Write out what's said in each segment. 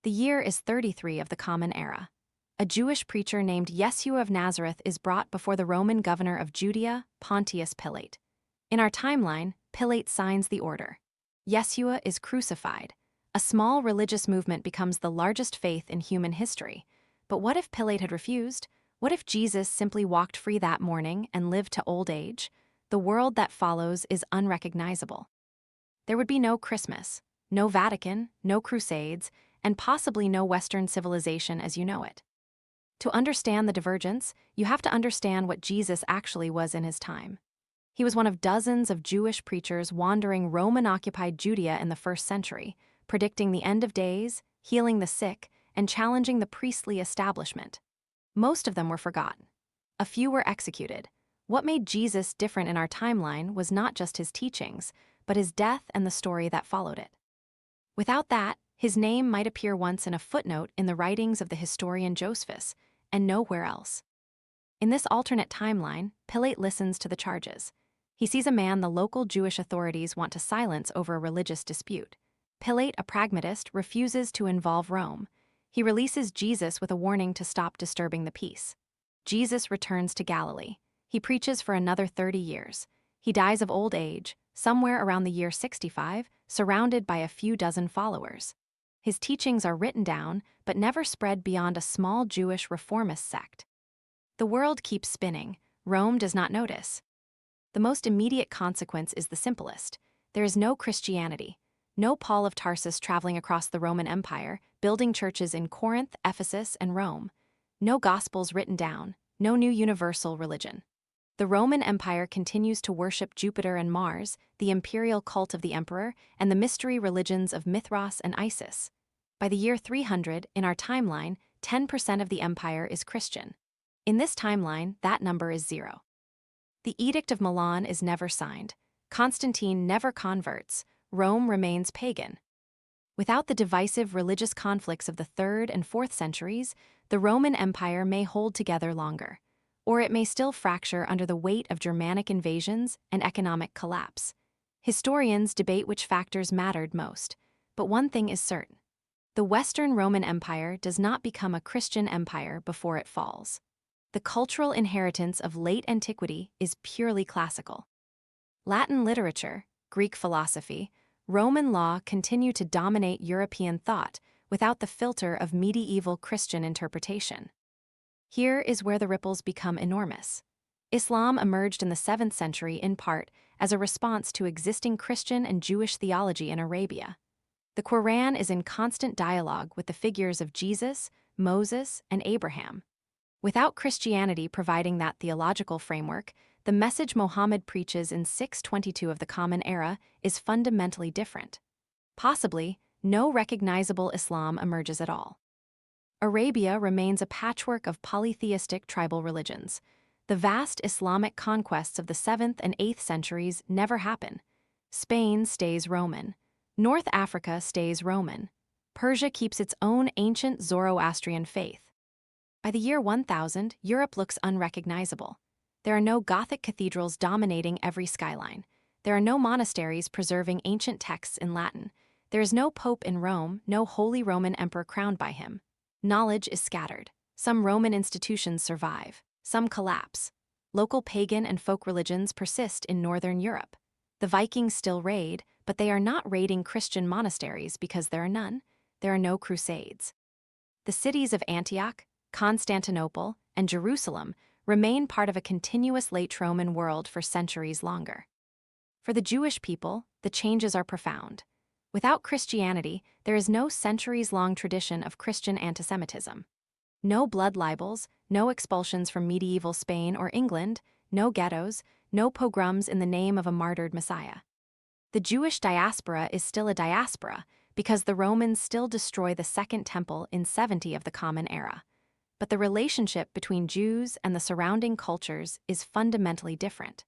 The year is 33 of the Common Era. A Jewish preacher named Yeshua of Nazareth is brought before the Roman governor of Judea, Pontius Pilate. In our timeline, Pilate signs the order. Yeshua is crucified. A small religious movement becomes the largest faith in human history. But what if Pilate had refused? What if Jesus simply walked free that morning and lived to old age? The world that follows is unrecognizable. There would be no Christmas, no Vatican, no Crusades, and possibly no Western civilization as you know it. To understand the divergence, you have to understand what Jesus actually was in his time. He was one of dozens of Jewish preachers wandering Roman-occupied Judea in the 1st century, predicting the end of days, healing the sick, and challenging the priestly establishment. Most of them were forgotten. A few were executed. What made Jesus different in our timeline was not just his teachings, but his death and the story that followed it. Without that, his name might appear once in a footnote in the writings of the historian Josephus, and nowhere else. In this alternate timeline, Pilate listens to the charges. He sees a man the local Jewish authorities want to silence over a religious dispute. Pilate, a pragmatist, refuses to involve Rome. He releases Jesus with a warning to stop disturbing the peace. Jesus returns to Galilee. He preaches for another 30 years. He dies of old age, somewhere around the year 65, surrounded by a few dozen followers. His teachings are written down, but never spread beyond a small Jewish reformist sect. The world keeps spinning. Rome does not notice. The most immediate consequence is the simplest. There is no Christianity. No Paul of Tarsus traveling across the Roman Empire, building churches in Corinth, Ephesus, and Rome. No Gospels written down. No new universal religion. The Roman Empire continues to worship Jupiter and Mars, the imperial cult of the emperor, and the mystery religions of Mithras and Isis. By the year 300, in our timeline, 10% of the empire is Christian. In this timeline, that number is 0. The Edict of Milan is never signed. Constantine never converts. Rome remains pagan. Without the divisive religious conflicts of the 3rd and 4th centuries, the Roman Empire may hold together longer. Or it may still fracture under the weight of Germanic invasions and economic collapse. Historians debate which factors mattered most, but one thing is certain. The Western Roman Empire does not become a Christian empire before it falls. The cultural inheritance of late antiquity is purely classical. Latin literature, Greek philosophy, Roman law continue to dominate European thought without the filter of medieval Christian interpretation. Here is where the ripples become enormous. Islam emerged in the 7th century in part as a response to existing Christian and Jewish theology in Arabia. The Quran is in constant dialogue with the figures of Jesus, Moses, and Abraham. Without Christianity providing that theological framework, the message Muhammad preaches in 622 of the Common Era is fundamentally different. Possibly, no recognizable Islam emerges at all. Arabia remains a patchwork of polytheistic tribal religions. The vast Islamic conquests of the 7th and 8th centuries never happen. Spain stays Roman. North Africa stays Roman. Persia keeps its own ancient Zoroastrian faith. By the year 1000, Europe looks unrecognizable. There are no Gothic cathedrals dominating every skyline. There are no monasteries preserving ancient texts in Latin. There is no pope in Rome, no Holy Roman Emperor crowned by him. Knowledge is scattered. Some Roman institutions survive. Some collapse. Local pagan and folk religions persist in Northern Europe. The Vikings still raid, but they are not raiding Christian monasteries because there are none. There are no Crusades. The cities of Antioch, Constantinople, and Jerusalem remain part of a continuous late Roman world for centuries longer. For the Jewish people, the changes are profound. Without Christianity, there is no centuries-long tradition of Christian antisemitism. No blood libels, no expulsions from medieval Spain or England, no ghettos, no pogroms in the name of a martyred Messiah. The Jewish diaspora is still a diaspora because the Romans still destroy the Second Temple in 70 of the Common Era. But the relationship between Jews and the surrounding cultures is fundamentally different.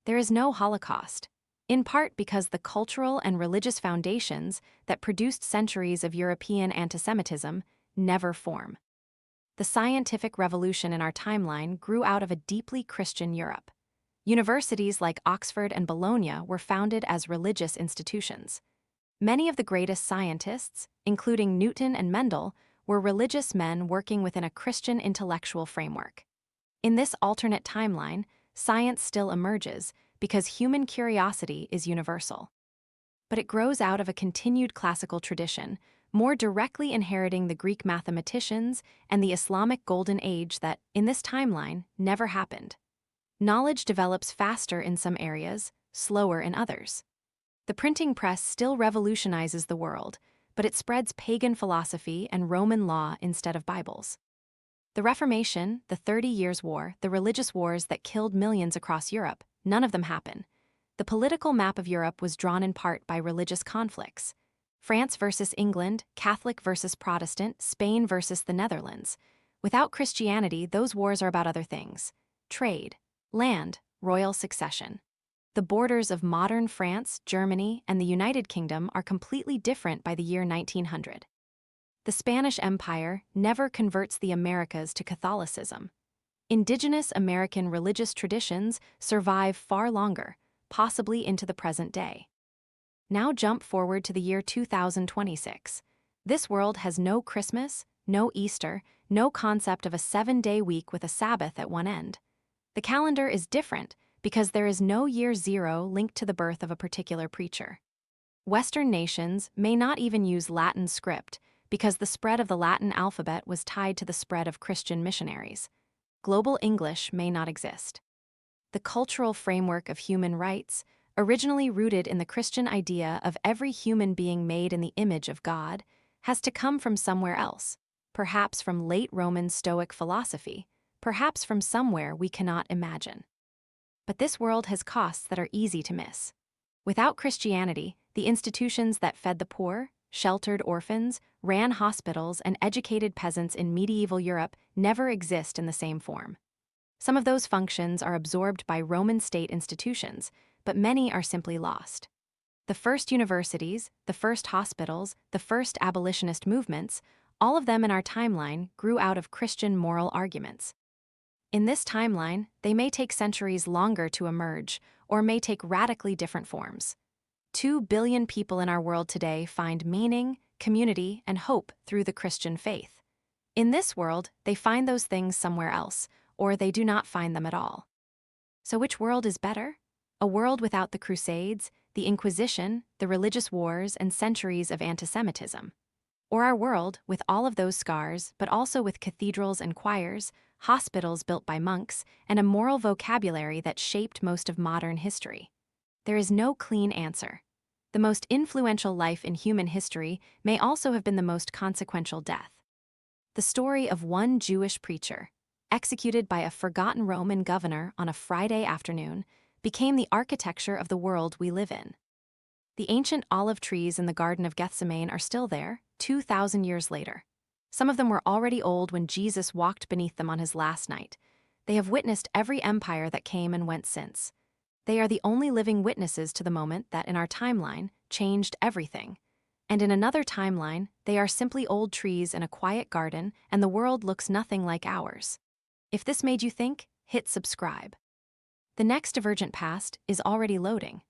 There is no Holocaust, in part because the cultural and religious foundations that produced centuries of European antisemitism never form. The scientific revolution in our timeline grew out of a deeply Christian Europe. Universities like Oxford and Bologna were founded as religious institutions. Many of the greatest scientists, including Newton and Mendel, were religious men working within a Christian intellectual framework. In this alternate timeline, science still emerges because human curiosity is universal. But it grows out of a continued classical tradition, more directly inheriting the Greek mathematicians and the Islamic Golden Age that, in this timeline, never happened. Knowledge develops faster in some areas, slower in others. The printing press still revolutionizes the world, but it spreads pagan philosophy and Roman law instead of Bibles. The Reformation, the 30 Years' War, the religious wars that killed millions across Europe, none of them happen. The political map of Europe was drawn in part by religious conflicts. France versus England, Catholic versus Protestant, Spain versus the Netherlands. Without Christianity, those wars are about other things: trade, land, royal succession. The borders of modern France, Germany, and the United Kingdom are completely different by the year 1900. The Spanish Empire never converts the Americas to Catholicism. Indigenous American religious traditions survive far longer, possibly into the present day. Now jump forward to the year 2026. This world has no Christmas, no Easter, no concept of a 7-day week with a Sabbath at one end. The calendar is different because there is no year zero linked to the birth of a particular preacher. Western nations may not even use Latin script because the spread of the Latin alphabet was tied to the spread of Christian missionaries. Global English may not exist. The cultural framework of human rights, originally rooted in the Christian idea of every human being made in the image of God, has to come from somewhere else, perhaps from late Roman Stoic philosophy, perhaps from somewhere we cannot imagine. But this world has costs that are easy to miss. Without Christianity, the institutions that fed the poor, sheltered orphans, ran hospitals, and educated peasants in medieval Europe never exist in the same form. Some of those functions are absorbed by Roman state institutions, but many are simply lost. The first universities, the first hospitals, the first abolitionist movements, all of them in our timeline grew out of Christian moral arguments. In this timeline, they may take centuries longer to emerge, or may take radically different forms. 2 billion people in our world today find meaning, community, and hope through the Christian faith. In this world, they find those things somewhere else, or they do not find them at all. So which world is better? A world without the Crusades, the Inquisition, the religious wars, and centuries of anti-Semitism? Or our world with all of those scars, but also with cathedrals and choirs, hospitals built by monks, and a moral vocabulary that shaped most of modern history? There is no clean answer. The most influential life in human history may also have been the most consequential death. The story of one Jewish preacher, executed by a forgotten Roman governor on a Friday afternoon, became the architecture of the world we live in. The ancient olive trees in the Garden of Gethsemane are still there, 2,000 years later. Some of them were already old when Jesus walked beneath them on his last night. They have witnessed every empire that came and went since. They are the only living witnesses to the moment that, in our timeline, changed everything. And in another timeline, they are simply old trees in a quiet garden, and the world looks nothing like ours. If this made you think, hit subscribe. The next Divergent Past is already loading.